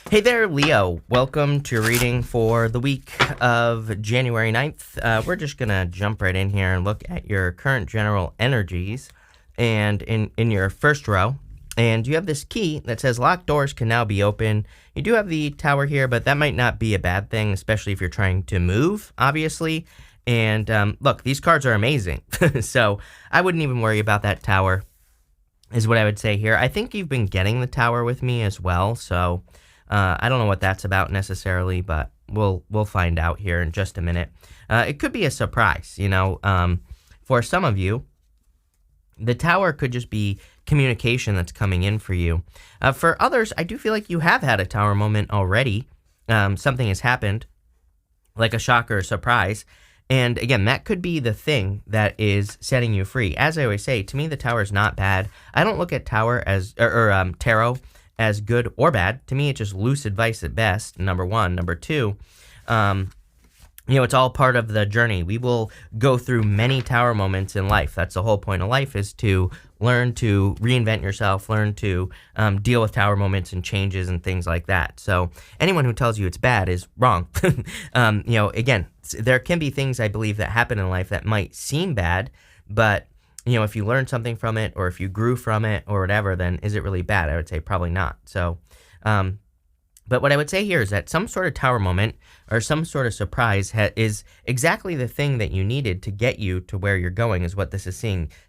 Hey there, Leo. Welcome to your reading for the week of January 9th. We're just going to jump right in here and look at your current general energies. And in your first row, and you have this key that says locked doors can now be open. You do have the tower here, but that might not be a bad thing, especially if you're trying to move, obviously. And look, these cards are amazing. So I wouldn't even worry about that tower, is what I would say here. I think you've been getting the tower with me as well, so I don't know what that's about necessarily, but we'll find out here in just a minute. It could be a surprise, for some of you. The tower could just be communication that's coming in for you. For others, I do feel like you have had a tower moment already. Something has happened, like a shock or a surprise. And again, that could be the thing that is setting you free. As I always say, to me, the tower is not bad. I don't look at tower as or tarot as good or bad. To me, it's just loose advice at best, number one. Number two, it's all part of the journey. We will go through many tower moments in life. That's the whole point of life, is to learn to reinvent yourself, learn to deal with tower moments and changes and things like that. So anyone who tells you it's bad is wrong. Again, there can be things, I believe, that happen in life that might seem bad, but if you learn something from it, or if you grew from it, or whatever, then is it really bad? I would say probably not. So, but what I would say here is that some sort of tower moment or some sort of surprise is exactly the thing that you needed to get you to where you're going, is what this is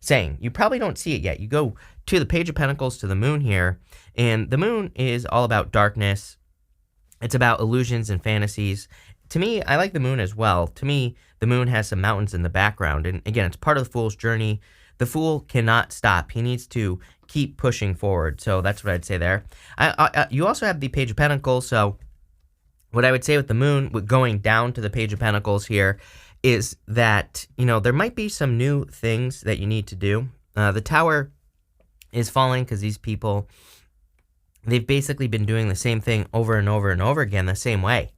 saying. You probably don't see it yet. You go to the Page of Pentacles, to the moon here, and the moon is all about darkness. It's about illusions and fantasies. To me, I like the moon as well. To me, the moon has some mountains in the background. And again, it's part of the Fool's journey. The Fool cannot stop. He needs to keep pushing forward. So that's what I'd say there. You also have the Page of Pentacles. So what I would say with the moon, with going down to the Page of Pentacles here, is that, there might be some new things that you need to do. The tower is falling because these people, they've basically been doing the same thing over and over and over again the same way.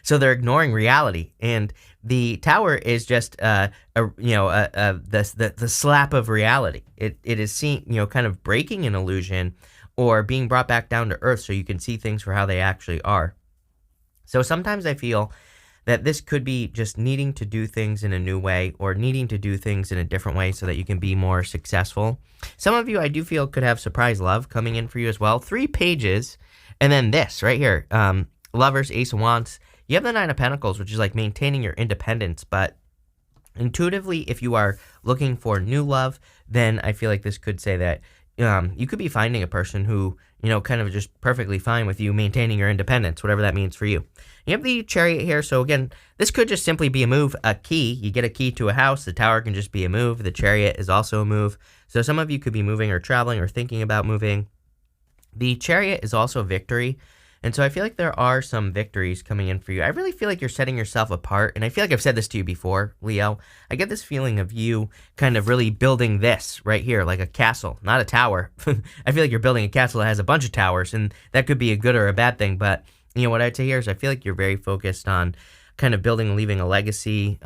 So they're ignoring reality. And the tower is just the slap of reality. It is seen, kind of breaking an illusion or being brought back down to earth so you can see things for how they actually are. So sometimes I feel that this could be just needing to do things in a new way, or needing to do things in a different way so that you can be more successful. Some of you, I do feel, could have surprise love coming in for you as well. 3 pages, and then this right here, Lovers, Ace of Wands. You have the Nine of Pentacles, which is like maintaining your independence, but intuitively, if you are looking for new love, then I feel like this could say that you could be finding a person who, kind of just perfectly fine with you maintaining your independence, whatever that means for you. You have the Chariot here, so again, this could just simply be a move, a key. You get a key to a house, the tower can just be a move, the Chariot is also a move. So some of you could be moving or traveling or thinking about moving. The Chariot is also victory. And so I feel like there are some victories coming in for you. I really feel like you're setting yourself apart. And I feel like I've said this to you before, Leo. I get this feeling of you kind of really building this right here, like a castle, not a tower. I feel like you're building a castle that has a bunch of towers, and that could be a good or a bad thing. But, what I'd say here is I feel like you're very focused on kind of building and leaving a legacy,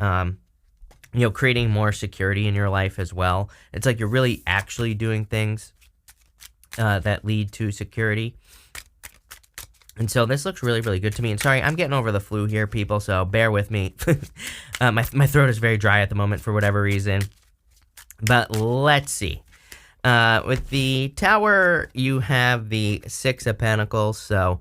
creating more security in your life as well. It's like you're really actually doing things that lead to security. And so this looks really, really good to me. And sorry, I'm getting over the flu here, people, so bear with me. My throat is very dry at the moment for whatever reason. But let's see. With the tower, you have the Six of Pentacles. So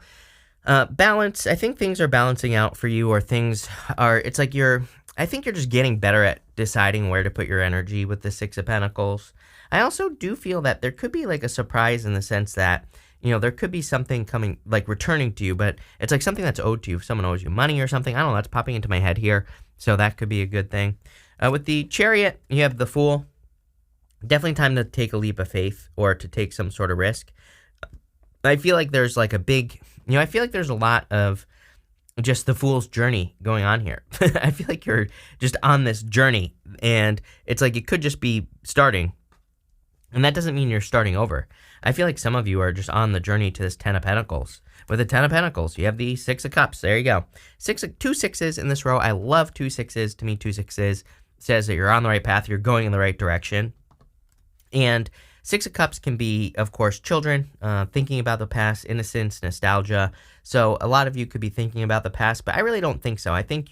balance, I think things are balancing out for you, or things are, it's like I think you're just getting better at deciding where to put your energy with the Six of Pentacles. I also do feel that there could be like a surprise in the sense that, there could be something coming, like returning to you, but it's like something that's owed to you. If someone owes you money or something, I don't know, that's popping into my head here. So that could be a good thing. With the Chariot, you have the Fool. Definitely time to take a leap of faith, or to take some sort of risk. I feel like there's like a big, I feel like there's a lot of just the Fool's journey going on here. I feel like you're just on this journey, and it's like it could just be starting. And that doesn't mean you're starting over. I feel like some of you are just on the journey to this Ten of Pentacles. With the Ten of Pentacles, you have the Six of Cups. There you go. 2 sixes in this row. I love 2 sixes. To me, 2 sixes says that you're on the right path. You're going in the right direction. And Six of Cups can be, of course, children, thinking about the past, innocence, nostalgia. So a lot of you could be thinking about the past, but I really don't think so. I think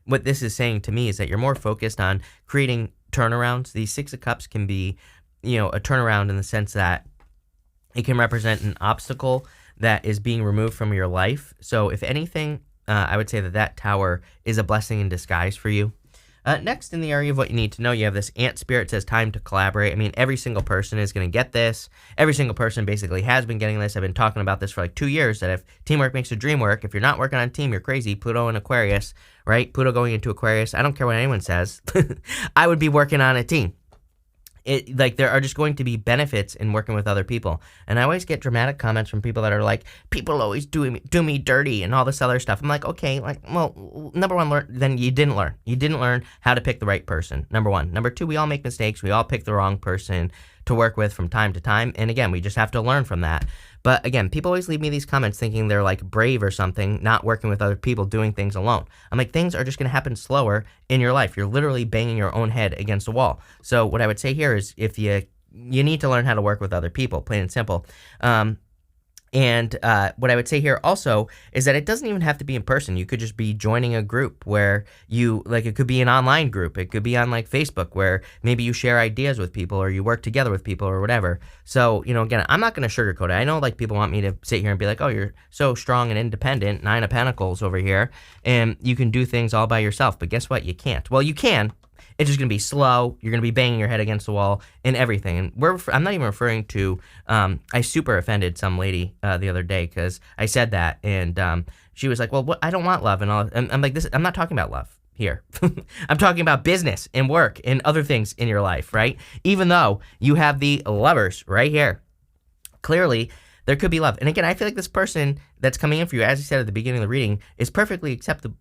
what this is saying to me is that you're more focused on creating turnarounds. These Six of Cups can be, a turnaround in the sense that it can represent an obstacle that is being removed from your life. So if anything, I would say that tower is a blessing in disguise for you. Next, in the area of what you need to know, you have this ant spirit. It says time to collaborate. I mean, every single person is going to get this. Every single person basically has been getting this. I've been talking about this for like 2 years, that if teamwork makes the dream work, if you're not working on a team, you're crazy. Pluto and Aquarius, right? Pluto going into Aquarius. I don't care what anyone says. I would be working on a team. There are just going to be benefits in working with other people. And I always get dramatic comments from people that are like, people always do me dirty and all this other stuff. I'm like, okay, well, number one, then you didn't learn. You didn't learn how to pick the right person, number one. Number two, we all make mistakes. We all pick the wrong person to work with from time to time. And again, we just have to learn from that. But again, people always leave me these comments thinking they're like brave or something, not working with other people, doing things alone. I'm like, things are just going to happen slower in your life. You're literally banging your own head against a wall. So what I would say here is if you need to learn how to work with other people, plain and simple. And what I would say here also is that it doesn't even have to be in person. You could just be joining a group where it could be an online group. It could be on like Facebook where maybe you share ideas with people or you work together with people or whatever. So, again, I'm not going to sugarcoat it. I know like people want me to sit here and be like, oh, you're so strong and independent, 9 of Pentacles over here, and you can do things all by yourself. But guess what? You can't. Well, you can. It's just going to be slow. You're going to be banging your head against the wall and everything. And I'm not even referring to, I super offended some lady the other day because I said that. And she was like, well, I don't want love. And I'm like, I'm not talking about love here. I'm talking about business and work and other things in your life, right? Even though you have the Lovers right here. Clearly, there could be love. And again, I feel like this person that's coming in for you, as I said at the beginning of the reading, is perfectly acceptable,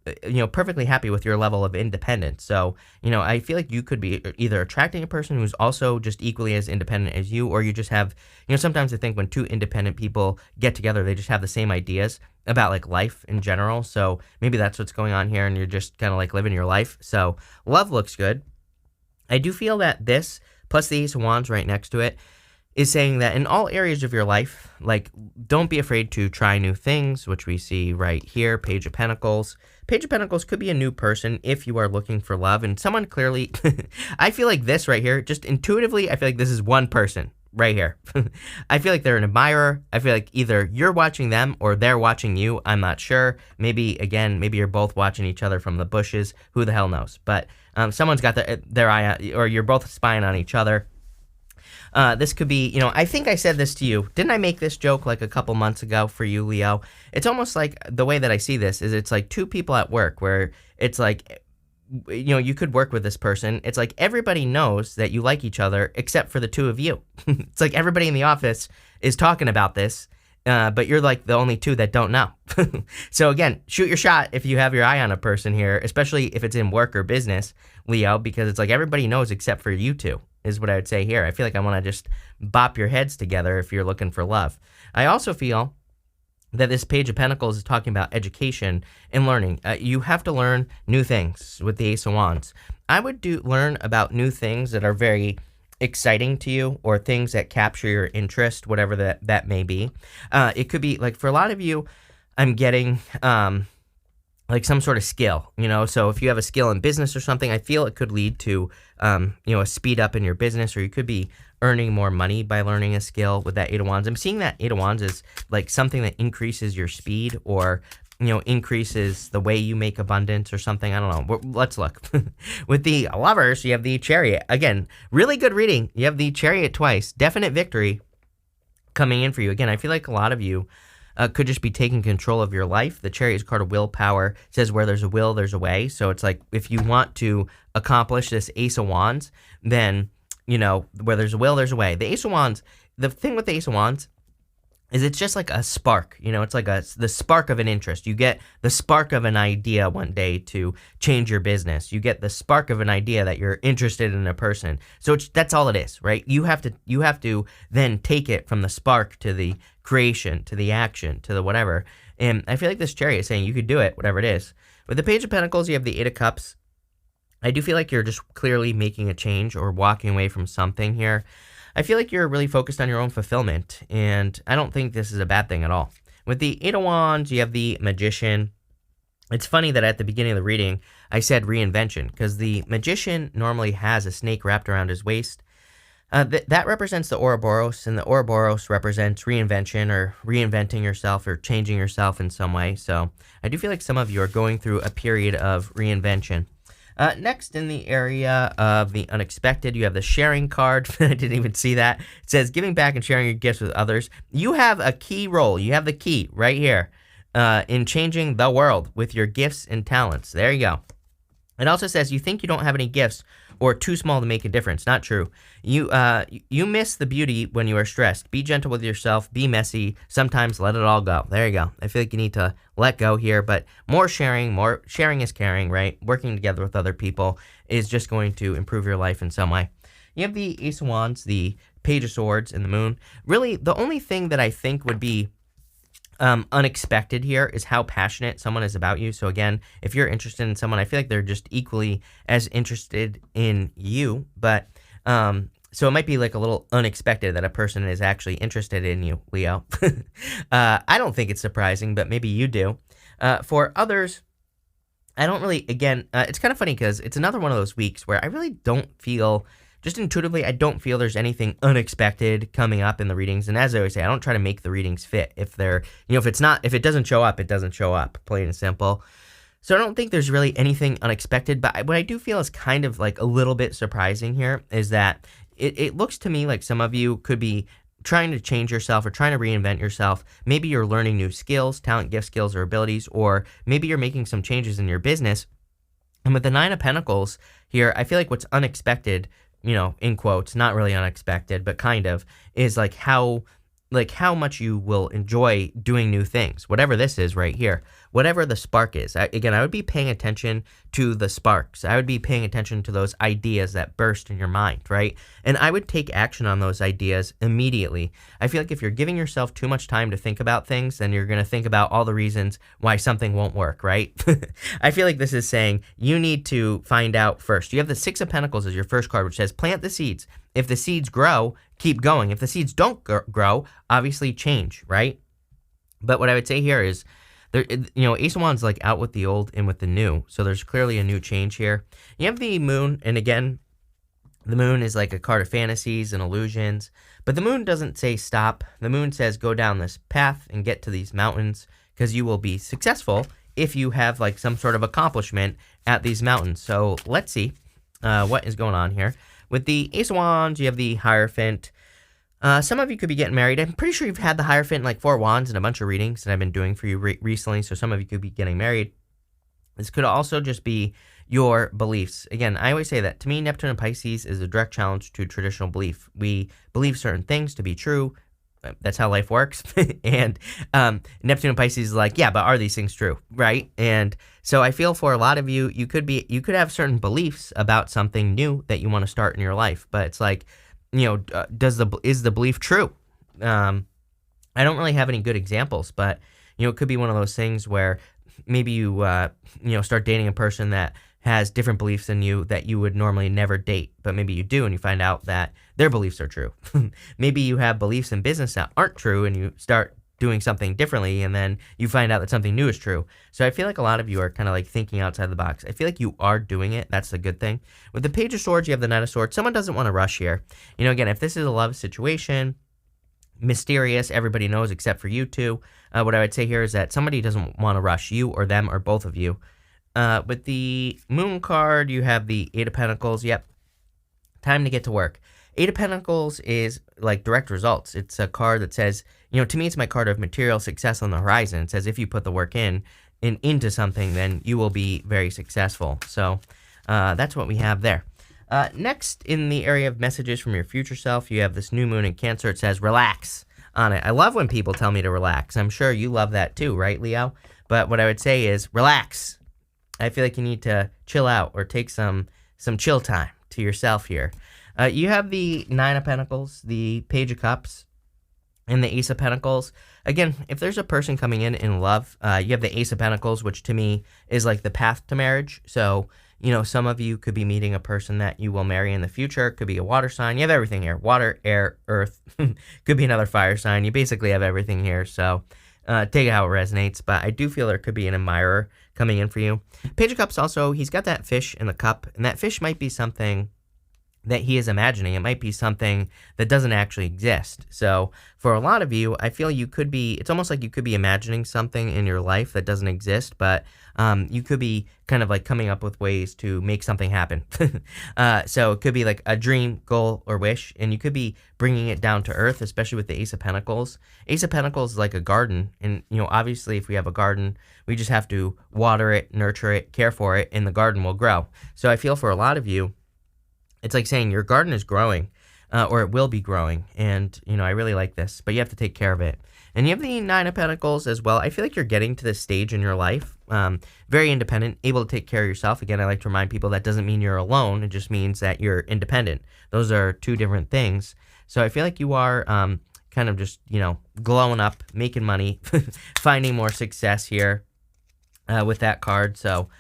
perfectly happy with your level of independence. So, I feel like you could be either attracting a person who's also just equally as independent as you, or you just have, sometimes I think when two independent people get together, they just have the same ideas about like life in general. So maybe that's what's going on here and you're just kind of like living your life. So love looks good. I do feel that this, plus the Ace of Wands right next to it, is saying that in all areas of your life, like, don't be afraid to try new things, which we see right here, Page of Pentacles. Page of Pentacles could be a new person if you are looking for love, and someone clearly, I feel like this right here, just intuitively, I feel like this is one person right here. I feel like they're an admirer. I feel like either you're watching them or they're watching you. I'm not sure. Maybe you're both watching each other from the bushes. Who the hell knows? But someone's got their eye on, or you're both spying on each other. This could be, I think I said this to you. Didn't I make this joke like a couple months ago for you, Leo? It's almost like the way that I see this is it's like two people at work where it's like, you could work with this person. It's like everybody knows that you like each other except for the two of you. It's like everybody in the office is talking about this, but you're like the only two that don't know. So again, shoot your shot if you have your eye on a person here, especially if it's in work or business, Leo, because it's like everybody knows except for you two. Is what I would say here. I feel like I want to just bop your heads together if you're looking for love. I also feel that this Page of Pentacles is talking about education and learning. You have to learn new things with the Ace of Wands. I would learn about new things that are very exciting to you or things that capture your interest, whatever that may be. It could be, like, for a lot of you, I'm getting like some sort of skill, so if you have a skill in business or something, I feel it could lead to, a speed up in your business, or you could be earning more money by learning a skill with that Eight of Wands. I'm seeing that Eight of Wands is like something that increases your speed or, increases the way you make abundance or something. I don't know. Let's look. With the Lovers, you have the Chariot. Again, really good reading. You have the Chariot twice. Definite victory coming in for you. Again, I feel like a lot of you could just be taking control of your life. The Chariot is card of willpower. It says where there's a will, there's a way. So it's like if you want to accomplish this Ace of Wands, then, where there's a will, there's a way. The Ace of Wands, the thing with the Ace of Wands is it's just like a spark. It's like the spark of an interest. You get the spark of an idea one day to change your business. You get the spark of an idea that you're interested in a person. So that's all it is, right? You have to then take it from the spark to the creation, to the action, to the whatever. And I feel like this Chariot is saying you could do it, whatever it is. With the Page of Pentacles, you have the Eight of Cups. I do feel like you're just clearly making a change or walking away from something here. I feel like you're really focused on your own fulfillment, and I don't think this is a bad thing at all. With the Eight of Wands, you have the Magician. It's funny that at the beginning of the reading, I said reinvention, because the Magician normally has a snake wrapped around his waist. That represents the Ouroboros, and the Ouroboros represents reinvention or reinventing yourself or changing yourself in some way. So I do feel like some of you are going through a period of reinvention. Next, in the area of the unexpected, you have the sharing card. I didn't even see that. It says giving back and sharing your gifts with others. You have a key role. You have the key right here in changing the world with your gifts and talents. There you go. It also says you think you don't have any gifts or too small to make a difference. Not true. You miss the beauty when you are stressed. Be gentle with yourself. Be messy. Sometimes let it all go. There you go. I feel like you need to let go here, but more sharing is caring, right? Working together with other people is just going to improve your life in some way. You have the Ace of Wands, the Page of Swords, and the Moon. Really, the only thing that I think would be unexpected here is how passionate someone is about you. So again, if you're interested in someone, I feel like they're just equally as interested in you. But so it might be like a little unexpected that a person is actually interested in you, Leo. I don't think it's surprising, but maybe you do. For others, I don't really. Again, it's kind of funny because it's another one of those weeks where I really don't feel. Just intuitively, I don't feel there's anything unexpected coming up in the readings. And as I always say, I don't try to make the readings fit. If if it doesn't show up, it doesn't show up, plain and simple. So I don't think there's really anything unexpected. But what I do feel is kind of like a little bit surprising here is that it looks to me like some of you could be trying to change yourself or trying to reinvent yourself. Maybe you're learning new skills, talent, gift, skills, or abilities, or maybe you're making some changes in your business. And with the Nine of Pentacles here, I feel like what's unexpected, in quotes, not really unexpected, but kind of, is like how much you will enjoy doing new things, whatever this is right here, whatever the spark is. I would be paying attention to the sparks. I would be paying attention to those ideas that burst in your mind, right? And I would take action on those ideas immediately. I feel like if you're giving yourself too much time to think about things, then you're going to think about all the reasons why something won't work, right? I feel like this is saying you need to find out first. You have the Six of Pentacles as your first card, which says plant the seeds. If the seeds grow, keep going. If the seeds don't grow, obviously change, right? But what I would say here is, Ace of Wands like out with the old and with the new. So there's clearly a new change here. You have the Moon, and again, the Moon is like a card of fantasies and illusions. But the Moon doesn't say stop. The Moon says go down this path and get to these mountains because you will be successful if you have like some sort of accomplishment at these mountains. So let's see what is going on here. With the Ace of Wands, you have the Hierophant. Some of you could be getting married. I'm pretty sure you've had the Hierophant in like 4 wands and a bunch of readings that I've been doing for you recently, so some of you could be getting married. This could also just be your beliefs. Again, I always say that to me, Neptune and Pisces is a direct challenge to traditional belief. We believe certain things to be true. That's how life works. And Neptune and Pisces is like, yeah, but are these things true, right? And so I feel for a lot of you, you could have certain beliefs about something new that you want to start in your life, but it's like, is the belief true? I don't really have any good examples, but it could be one of those things where maybe you start dating a person that has different beliefs than you that you would normally never date, but maybe you do, and you find out that their beliefs are true. Maybe you have beliefs in business that aren't true, and you start doing something differently, and then you find out that something new is true. So I feel like a lot of you are kind of like thinking outside the box. I feel like you are doing it. That's the good thing. With the Page of Swords, you have the Knight of Swords. Someone doesn't want to rush here. Again, if this is a love situation, mysterious, everybody knows except for you two, what I would say here is that somebody doesn't want to rush, you or them or both of you. With the Moon card, you have the Eight of Pentacles. Yep. Time to get to work. Eight of Pentacles is like direct results. It's a card that says, to me, it's my card of material success on the horizon. It says if you put the work into something, then you will be very successful. So that's what we have there. Next, in the area of messages from your future self, you have this new moon in Cancer. It says relax on it. I love when people tell me to relax. I'm sure you love that too, right, Leo? But what I would say is relax. I feel like you need to chill out or take some chill time to yourself here. You have the Nine of Pentacles, the Page of Cups, and the Ace of Pentacles. Again, if there's a person coming in love, you have the Ace of Pentacles, which to me is like the path to marriage. So, Some of you could be meeting a person that you will marry in the future. It could be a water sign. You have everything here. Water, air, earth. Could be another fire sign. You basically have everything here. So take it how it resonates. But I do feel there could be an admirer coming in for you. Page of Cups also, he's got that fish in the cup. And that fish might be something that he is imagining. It might be something that doesn't actually exist. So for a lot of you, I feel it's almost like you could be imagining something in your life that doesn't exist, but you could be kind of like coming up with ways to make something happen. So it could be like a dream, goal, or wish, and you could be bringing it down to earth, especially with the Ace of Pentacles. Ace of Pentacles is like a garden, and obviously if we have a garden, we just have to water it, nurture it, care for it, and the garden will grow. So I feel for a lot of you, it's like saying your garden is growing, or it will be growing. And, I really like this, but you have to take care of it. And you have the Nine of Pentacles as well. I feel like you're getting to this stage in your life, very independent, able to take care of yourself. Again, I like to remind people that doesn't mean you're alone. It just means that you're independent. Those are two different things. So I feel like you are kind of just, glowing up, making money, finding more success here with that card. So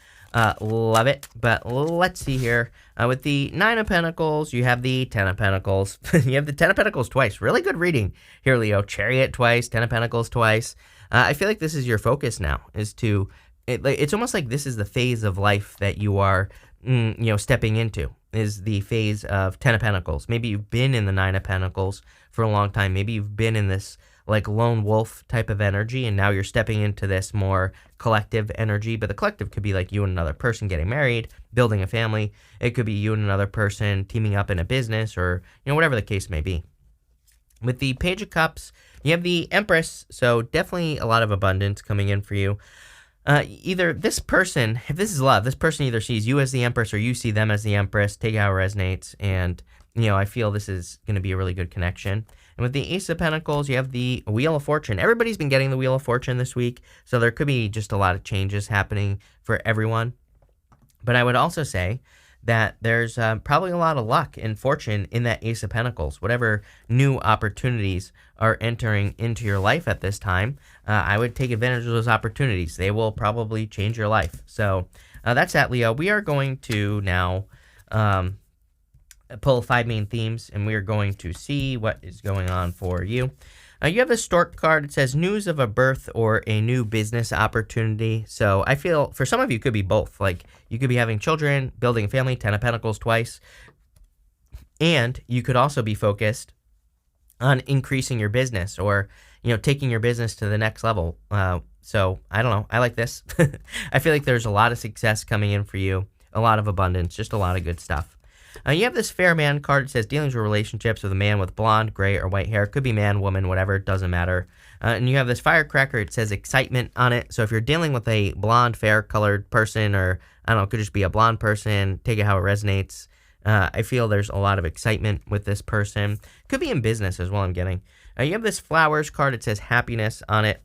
love it. But let's see here. With the Nine of Pentacles, you have the Ten of Pentacles. You have the Ten of Pentacles twice. Really good reading here, Leo. Chariot twice, Ten of Pentacles twice. I feel like this is your focus now, it's almost like this is the phase of life that you are, stepping into, is the phase of Ten of Pentacles. Maybe you've been in the Nine of Pentacles for a long time. Maybe you've been in this like lone wolf type of energy, and now you're stepping into this more collective energy. But the collective could be like you and another person getting married, building a family. It could be you and another person teaming up in a business, or whatever the case may be. With the Page of Cups, you have the Empress, so definitely a lot of abundance coming in for you. Either this person, if this is love, this person either sees you as the Empress or you see them as the Empress. Take it how it resonates, and I feel this is going to be a really good connection. And with the Ace of Pentacles, you have the Wheel of Fortune. Everybody's been getting the Wheel of Fortune this week, so there could be just a lot of changes happening for everyone. But I would also say that there's probably a lot of luck and fortune in that Ace of Pentacles. Whatever new opportunities are entering into your life at this time, I would take advantage of those opportunities. They will probably change your life. So that's that, Leo. We are going to now pull 5 main themes, and we are going to see what is going on for you. You have the Stork card. It says news of a birth or a new business opportunity. So I feel for some of you, it could be both. Like you could be having children, building a family, 10 of Pentacles twice. And you could also be focused on increasing your business, or, taking your business to the next level. So I don't know. I like this. I feel like there's a lot of success coming in for you, a lot of abundance, just a lot of good stuff. You have this Fair Man card. It says dealings with relationships with a man with blonde, gray, or white hair. Could be man, woman, whatever. It doesn't matter. And you have this Firecracker. It says excitement on it. So if you're dealing with a blonde, fair-colored person, or, I don't know, it could just be a blonde person, take it how it resonates. I feel there's a lot of excitement with this person. Could be in business as well, I'm getting. You have this Flowers card. It says happiness on it.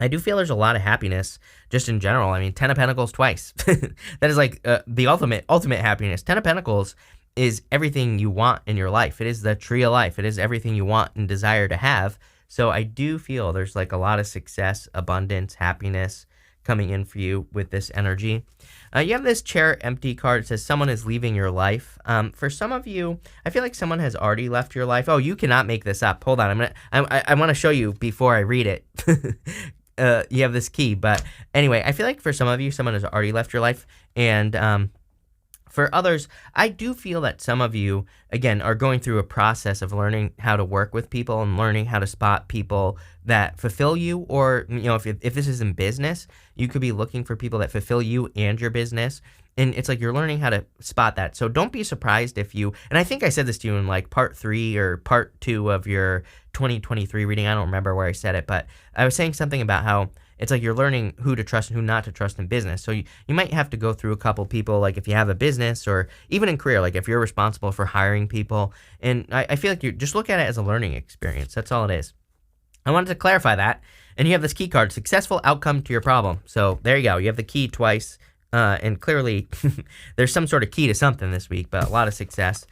I do feel there's a lot of happiness just in general. I mean, 10 of Pentacles twice. That is like the ultimate happiness. 10 of Pentacles is everything you want in your life. It is the tree of life. It is everything you want and desire to have. So I do feel there's like a lot of success, abundance, happiness coming in for you with this energy. You have this Chair Empty card. It says someone is leaving your life. For some of you, I feel like someone has already left your life. Oh, you cannot make this up. Hold on. I want to show you before I read it. You have this key, but anyway, I feel like for some of you, someone has already left your life, and for others, I do feel that some of you, again, are going through a process of learning how to work with people and learning how to spot people that fulfill you, or, if this is in business, you could be looking for people that fulfill you and your business, and it's like you're learning how to spot that. So don't be surprised if you, and I think I said this to you in like part 3 or part 2 of your 2023 reading. I don't remember where I said it, but I was saying something about how it's like you're learning who to trust and who not to trust in business. So you might have to go through a couple people, like if you have a business, or even in career, like if you're responsible for hiring people. And I feel like you just look at it as a learning experience. That's all it is. I wanted to clarify that. And you have this key card, successful outcome to your problem. So there you go. You have the key twice. And clearly there's some sort of key to something this week, but a lot of success.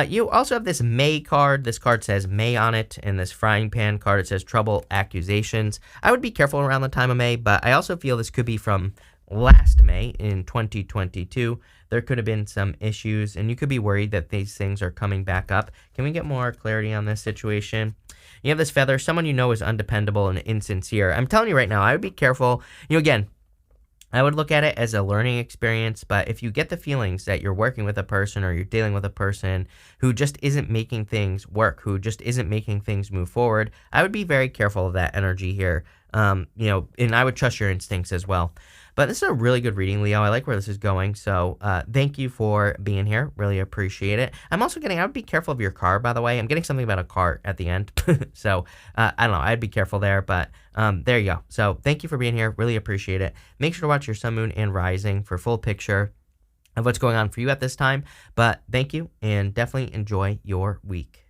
You also have this May card. This card says May on it, and this Frying Pan card, it says trouble, accusations. I would be careful around the time of May, but I also feel this could be from last May in 2022. there could have been some issues, and you could be worried that these things are coming back up. Can we get more clarity on this situation? You have this feather, someone you know is undependable and insincere. I'm telling you right now, I would be careful. Again, I would look at it as a learning experience, but if you get the feelings that you're working with a person or you're dealing with a person who just isn't making things work, who just isn't making things move forward, I would be very careful of that energy here. And I would trust your instincts as well. But this is a really good reading, Leo. I like where this is going. So thank you for being here. Really appreciate it. I'm also I would be careful of your car, by the way. I'm getting something about a car at the end. So I don't know. I'd be careful there. But there you go. So thank you for being here. Really appreciate it. Make sure to watch your sun, moon, and rising for full picture of what's going on for you at this time. But thank you, and definitely enjoy your week.